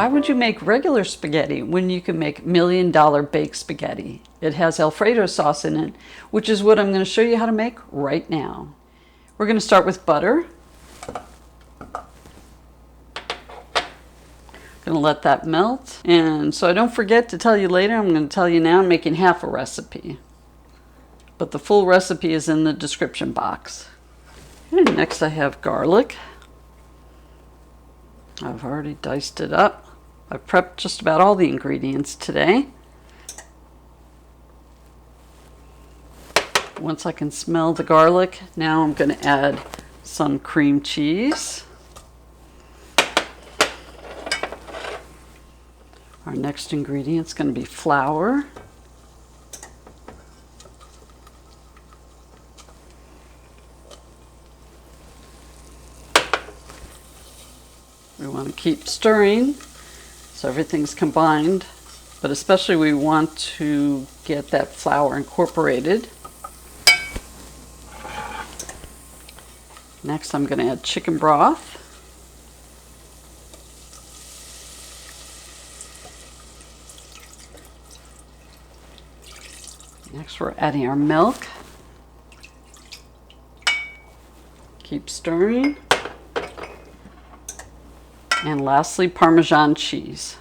Why would you make regular spaghetti when you can make $1,000,000 baked spaghetti? It has Alfredo sauce in it, which is what I'm going to show you how to make right now. We're going to start with butter. Going to let that melt. And so I don't forget to tell you later, I'm going to tell you now I'm making half a recipe. But the full recipe is in the description box. And next I have garlic. I've already diced it up. I've prepped just about all the ingredients today. Once I can smell the garlic, now I'm going to add some cream cheese. Our next ingredient is going to be flour. We want to keep stirring so everything's combined, but especially we want to get that flour incorporated. Next I'm going to add chicken broth. Next we're adding our milk. Keep stirring. And lastly, Parmesan cheese.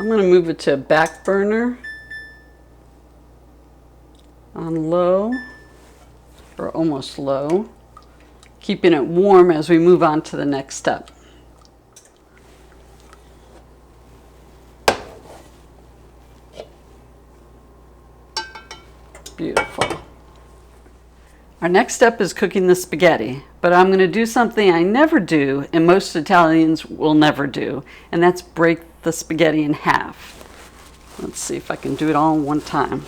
I'm going to move it to a back burner on low, or almost low, keeping it warm as we move on to the next step. Beautiful. Our next step is cooking the spaghetti, but I'm going to do something I never do and most Italians will never do, and that's break the spaghetti in half. Let's see if I can do it all in one time.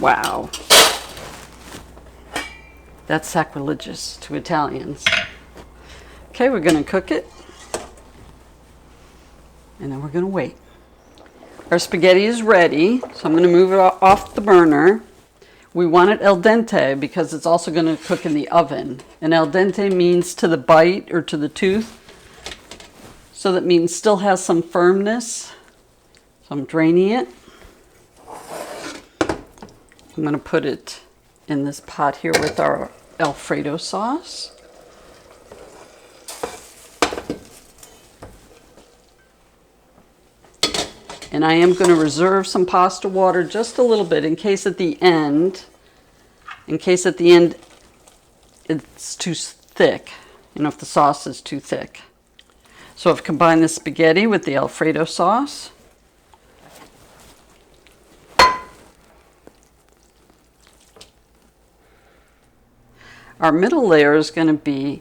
Wow. That's sacrilegious to Italians. Okay, we're going to cook it, and then we're going to wait. Our spaghetti is ready, so I'm going to move it off the burner. We want it al dente because it's also going to cook in the oven. And al dente means to the bite or to the tooth. So that means still has some firmness. So I'm draining it. I'm going to put it in this pot here with our Alfredo sauce. And I am going to reserve some pasta water just a little bit in case at the end it's too thick, if the sauce is too thick. So I've combined the spaghetti with the Alfredo sauce. Our middle layer is going to be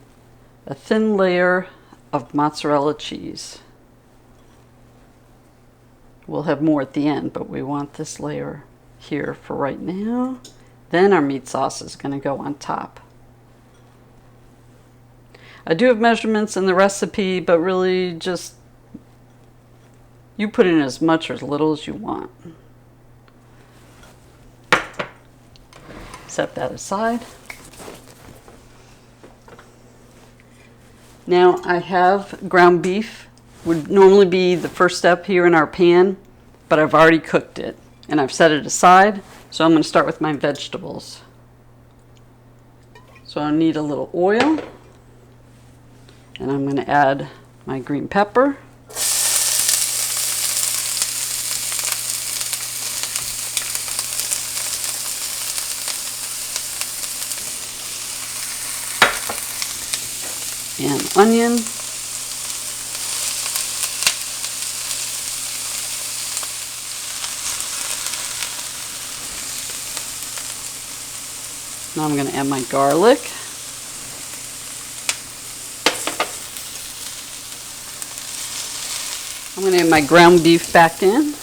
a thin layer of mozzarella cheese. We'll have more at the end, but we want this layer here for right now. Then our meat sauce is going to go on top. I do have measurements in the recipe, but really just you put in as much or as little as you want. Set that aside. Now I have ground beef. Would normally be the first step here in our pan, but I've already cooked it and I've set it aside. So I'm going to start with my vegetables. So I need a little oil, and I'm going to add my green pepper. And onion. Now I'm going to add my garlic. I'm going to add my ground beef back in.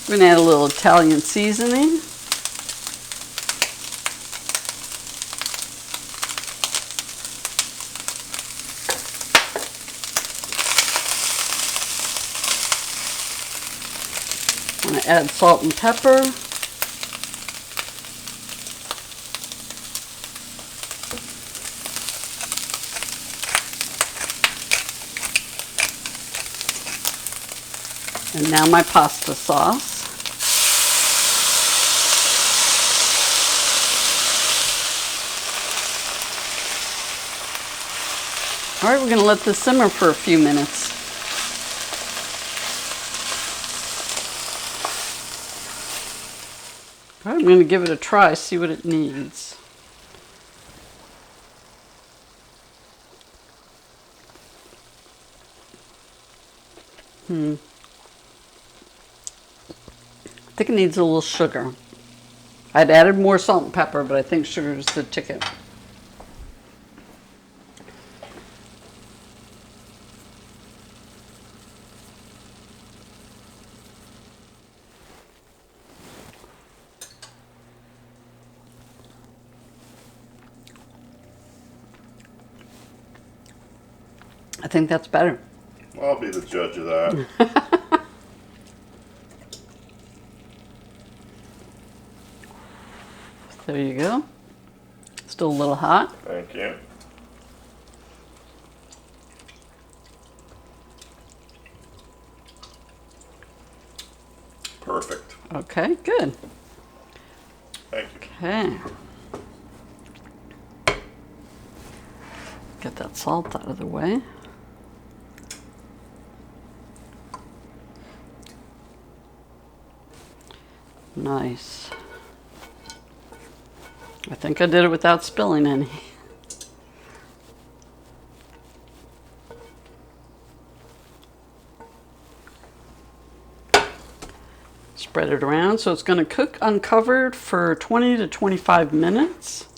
We're gonna add a little Italian seasoning. I'm gonna add salt and pepper. And now my pasta sauce. All right, we're going to let this simmer for a few minutes. All right, I'm going to give it a try, see what it needs. I think it needs a little sugar. I'd added more salt and pepper, but I think sugar is the ticket. I think that's better. I'll be the judge of that. There you go. Still a little hot. Thank you. Perfect. Okay, good. Thank you. Okay. Get that salt out of the way. Nice. I think I did it without spilling any. Spread it around. So it's going to cook uncovered for 20 to 25 minutes.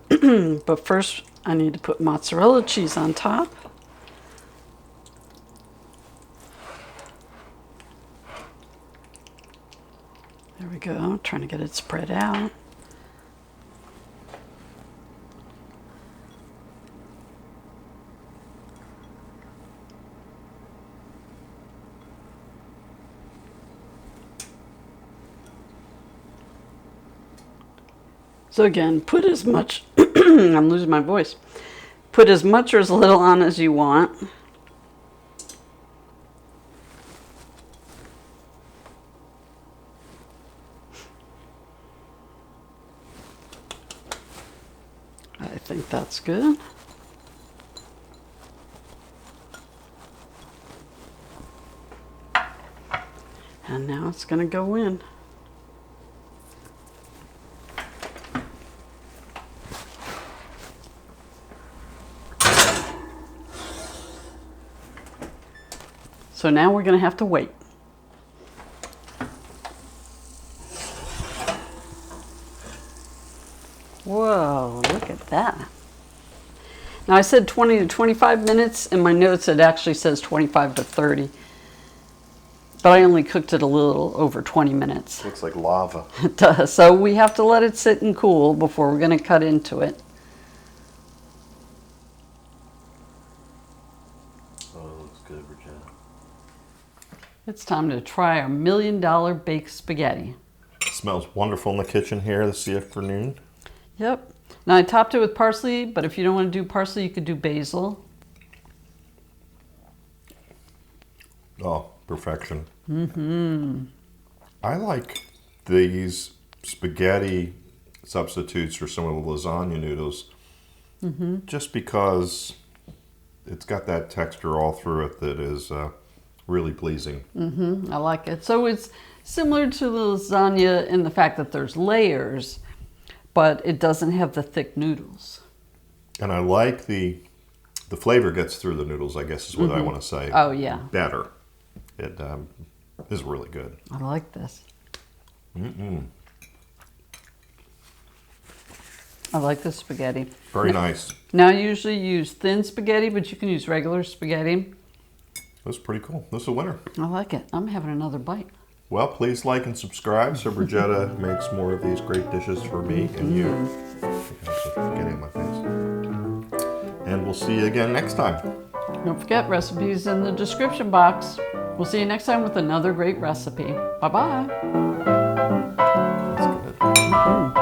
But first I need to put mozzarella cheese on top. There we go, trying to get it spread out. So again, put as much, I'm losing my voice. Put as much or as little on as you want. I think that's good. And now it's going to go in. So now we're going to have to wait. Whoa, look at that. Now I said 20 to 25 minutes. In my notes it actually says 25 to 30. But I only cooked it a little over 20 minutes. Looks like lava. It does. So we have to let it sit and cool before we're going to cut into it. Oh, it looks good, Virginia. It's time to try our $1 million baked spaghetti. Smells wonderful in the kitchen here this afternoon. Yep. Now I topped it with parsley, but if you don't want to do parsley, you could do basil. Oh, perfection. Mm-hmm. I like these spaghetti substitutes for some of the lasagna noodles just because it's got that texture all through it that is really pleasing. I like it. So it's similar to the lasagna in the fact that there's layers, but it doesn't have the thick noodles. And I like the flavor gets through the noodles, I guess is what I want to say. Oh, yeah. Better. It is really good. I like this. I like the spaghetti. Very nice. Now I usually use thin spaghetti, but you can use regular spaghetti. That's pretty cool. This is a winner. I like it. I'm having another bite. Well, please like and subscribe so Brigetta makes more of these great dishes for me and you. I think I have some spaghetti on my face. And we'll see you again next time. Don't forget, recipes in the description box. We'll see you next time with another great recipe. Bye-bye. That's good.